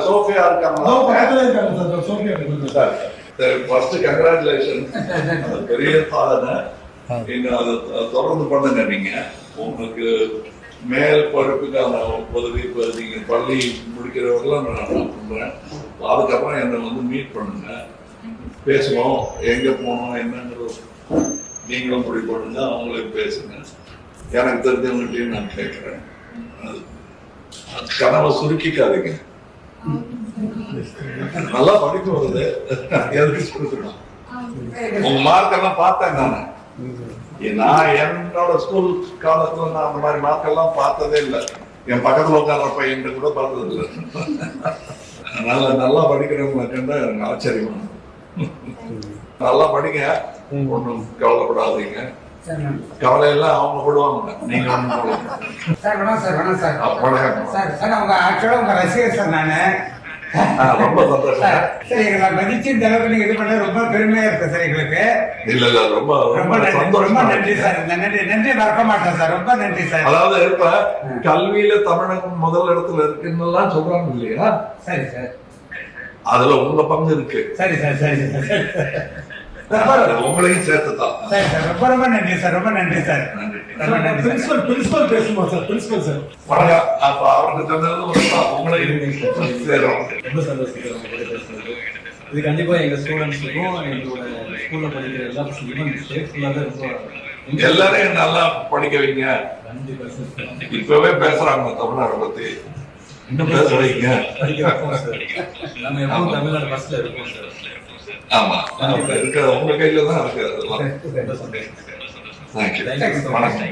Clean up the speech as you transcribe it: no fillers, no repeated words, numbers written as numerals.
Sofia இருக்காங்க sir. First congratulation, பெரிய சாதனை. நீங்க அதை தொடர்ந்து பண்ணுங்க. நீங்க உங்களுக்கு மேல் படிப்புக்கான உதவி இப்போ நீங்க பள்ளி முடிக்கிறவர்களாம் நான் பண்றேன். அதுக்கப்புறம் என்னை வந்து மீட் பண்ணுங்க, பேசணும், எங்க போகணும் என்னங்கிறது நீங்களும் முடிவு பண்ணுங்க, அவங்களையும் பேசுங்க. எனக்கு தெரிஞ்சவங்ககிட்டையும் நான் கேட்கிறேன். கனவை சுருக்கிக்காதீங்க. நல்லா படிக்க வருது, எதுக்கு சுருக்கணும்? உங்க மார்க் எல்லாம் பார்த்தேன் நானு. நான் என்னோட ஸ்கூல் காலத்துல நான் அந்த மாதிரி மார்க் எல்லாம் பார்த்ததே இல்லை. என் பக்கத்துல உட்கார்ற பையன் கூட பார்த்தது இல்லை. அதனால நல்லா படிக்கிறவங்க கண்டா எனக்கு ஆச்சரியமா. நல்லா படிங்க, ஒன்றும் கவலைப்படாதீங்க. கவலையெல்லாம் அவங்க போடுவாங்க, நீங்க ஒன்றும் ரசிகர் சார். நானு ரொம்ப சந்தோஷம் சார். எங்களை மதிச்சு இந்த அளவுக்கு நீங்க இது பண்ண ரொம்ப பெருமையா இருக்கு சார் எங்களுக்கு. இல்ல ரொம்ப ரொம்ப ரொம்ப நன்றி சார். நன்றி மறக்க மாட்டேன் சார். ரொம்ப நன்றி சார். அதாவது இப்ப கல்வியில தமிழகம் முதல் இடத்துல இருக்குன்னு சொல்றாங்க இல்லையா? சரி சார். அதுல உங்க பங்கு இருக்கு. சரி சார். சரி சார். உங்களையும் சேர்த்துதான். சரி சார். ரொம்ப ரொம்ப நன்றி சார். ரொம்ப நன்றி சார். பிரின்சிபல் பேசுமா சார்? பிரின்சிபல் சார் வணக்கம். அப்ப அவருக்கு உங்களையும் சேரும். ரொம்ப சந்தோஷம் சார் உங்க கூட பேசுறது. இது கண்டிப்பா எங்க ஸ்டூடெண்ட்ஸுக்கும் எங்களோட ஸ்கூல்ல படிக்கிற எல்லா ஸ்டேட்ஸ்ல எல்லாரையும் நல்லா படிக்க வைங்க. கண்டிப்பா சார். இப்பவே பேசுறாங்க தமிழ்நாடு பத்தி, இன்னும் பேச வைங்க. நம்ம எப்பவும் தமிழ்நாடு பஸ்ல இருக்கோம் சார். ஆமா, இருக்க உங்க கையில தான் இருக்கு அதெல்லாம். தேங்க்யூ. வணக்கம்.